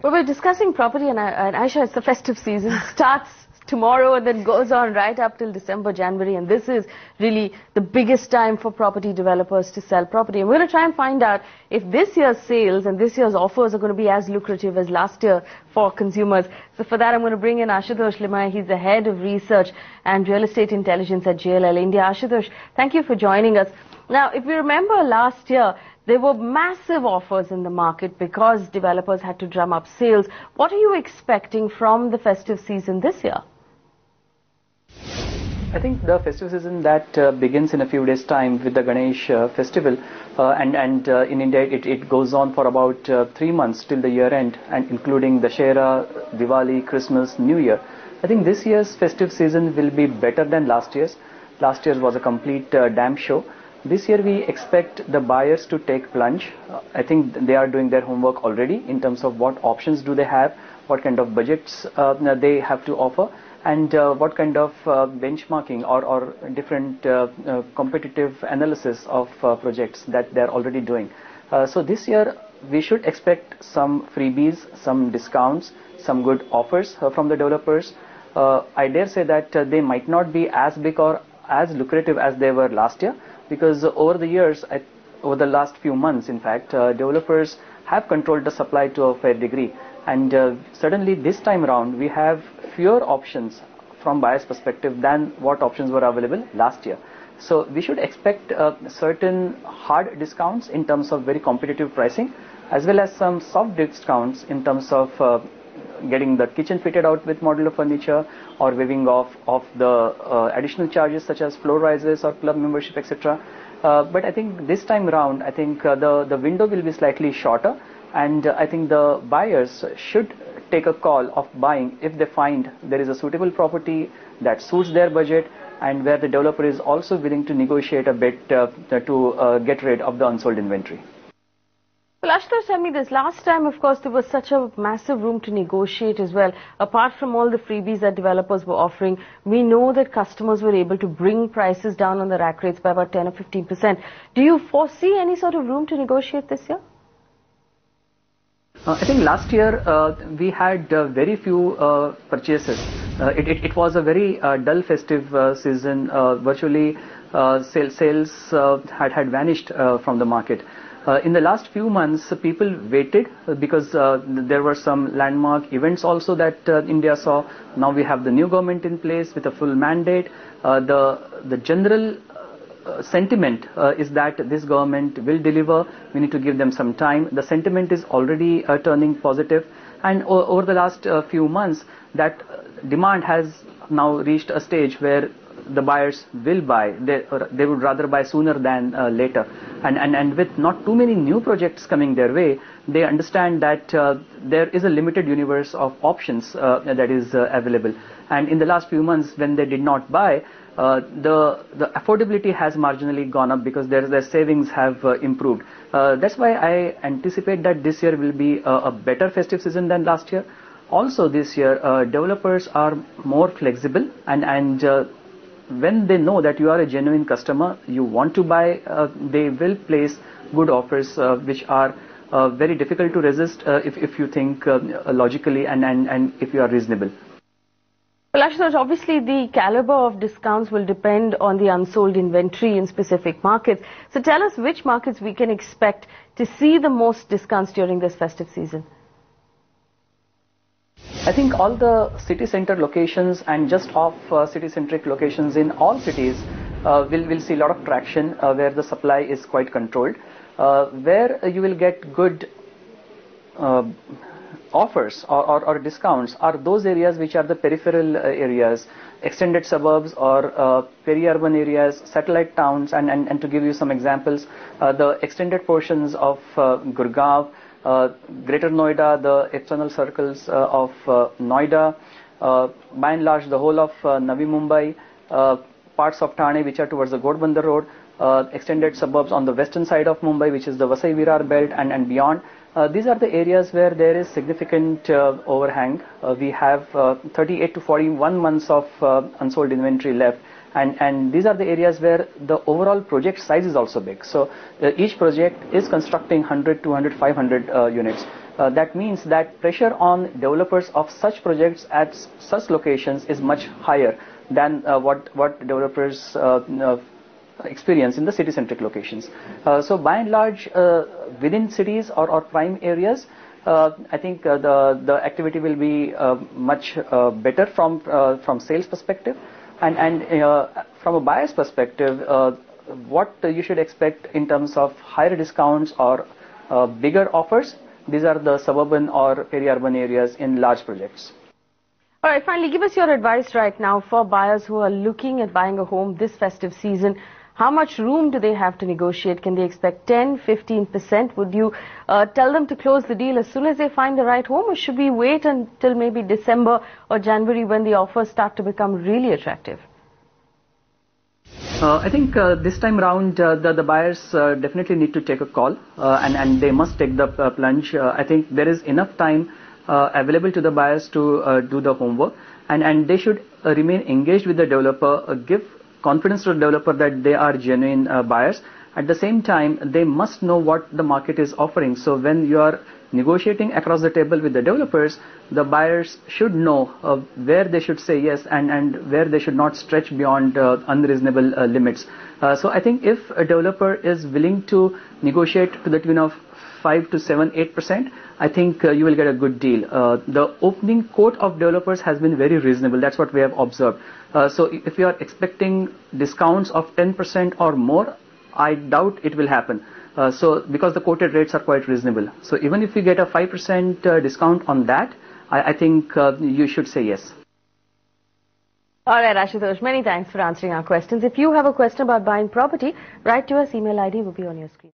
Well, we're discussing property, and Aisha, it's the festive season. Starts tomorrow and then goes on right up till December, January, and this is really the biggest time for property developers to sell property. And we're going to try and find out if this year's sales and this year's offers are going to be as lucrative as last year for consumers. So for that, I'm going to bring in Ashutosh Limai. He's the head of research and real estate intelligence at JLL India. Ashutosh, thank you for joining us. Now, if we remember last year, there were massive offers in the market because developers had to drum up sales. What are you expecting from the festive season this year? I think the festive season that begins in a few days' time with the Ganesh festival, and in India it goes on for about 3 months till the year end, and including Dussehra, Diwali, Christmas, New Year. I think this year's festive season will be better than last year's. Last year's was a complete damn show. This year we expect the buyers to take plunge. I think they are doing their homework already in terms of what options do they have, what kind of budgets they have to offer, and what kind of benchmarking or different competitive analysis of projects that they are already doing. So this year we should expect some freebies, some discounts, some good offers from the developers. I dare say that they might not be as big or as lucrative as they were last year, because over the years, over the last few months, in fact, developers have controlled the supply to a fair degree. And suddenly this time around, we have fewer options from buyers' perspective than what options were available last year. So we should expect certain hard discounts in terms of very competitive pricing, as well as some soft discounts in terms of getting the kitchen fitted out with modular furniture, or waiving off of the additional charges such as floor rises or club membership, etc. But I think this time around, I think the window will be slightly shorter, and I think the buyers should take a call of buying if they find there is a suitable property that suits their budget, and where the developer is also willing to negotiate a bit to get rid of the unsold inventory. Well, Ashutosh, tell me this. Last time, of course, there was such a massive room to negotiate as well. Apart from all the freebies that developers were offering, we know that customers were able to bring prices down on the rack rates by about 10 or 15%. Do you foresee any sort of room to negotiate this year? I think last year we had very few purchases. It was a very dull festive season. Virtually sales had vanished from the market. In the last few months, people waited because there were some landmark events also that India saw. Now we have the new government in place with a full mandate. The general sentiment is that this government will deliver. We need to give them some time. The sentiment is already turning positive, and over the last few months, that demand has now reached a stage where the buyers will buy. They would rather buy sooner than later, and with not too many new projects coming their way, they understand that there is a limited universe of options that is available. And in the last few months, when they did not buy, the affordability has marginally gone up because their savings have improved. That's why I anticipate that this year will be a better festive season than last year. Also this year, developers are more flexible, and when they know that you are a genuine customer, you want to buy, they will place good offers which are very difficult to resist if you think logically and if you are reasonable. Well, Ashutosh, obviously the caliber of discounts will depend on the unsold inventory in specific markets. So tell us which markets we can expect to see the most discounts during this festive season. I think all the city center locations and just off city centric locations in all cities will see a lot of traction where the supply is quite controlled. Where you will get good offers or discounts are those areas which are the peripheral areas, extended suburbs or peri-urban areas, satellite towns, and to give you some examples, the extended portions of Gurgaon, Greater Noida, the external circles of Noida, by and large the whole of Navi Mumbai, parts of Thane which are towards the Ghodbunder Road, extended suburbs on the western side of Mumbai, which is the Vasai-Virar belt and beyond. These are the areas where there is significant overhang. We have 38 to 41 months of unsold inventory left. And these are the areas where the overall project size is also big. So each project is constructing 100, 200, 500 units. that means that pressure on developers of such projects at such locations is much higher than what developers experience in the city-centric locations. So by and large, within cities or prime areas, I think the activity will be much better from sales perspective, and from a buyer's perspective, what you should expect in terms of higher discounts or bigger offers. These are the suburban or peri-urban areas in large projects. All right, finally, give us your advice right now for buyers who are looking at buying a home this festive season. How much room do they have to negotiate? Can they expect 10, 15%? Would you tell them to close the deal as soon as they find the right home, or should we wait until maybe December or January when the offers start to become really attractive? I think this time around the buyers definitely need to take a call and they must take the plunge. I think there is enough time available to the buyers to do the homework, and they should remain engaged with the developer, give confidence to the developer that they are genuine buyers. At the same time, they must know what the market is offering. So when you are negotiating across the table with the developers, the buyers should know where they should say yes and where they should not stretch beyond unreasonable limits. So I think if a developer is willing to negotiate to the tune of 5 to 7, 8%, I think you will get a good deal. The opening quote of developers has been very reasonable. That's what we have observed. So if you are expecting discounts of 10% or more, I doubt it will happen. So because the quoted rates are quite reasonable. So even if you get a 5% discount on that, I think you should say yes. All right, Ashutosh, many thanks for answering our questions. If you have a question about buying property, write to us. Email ID will be on your screen.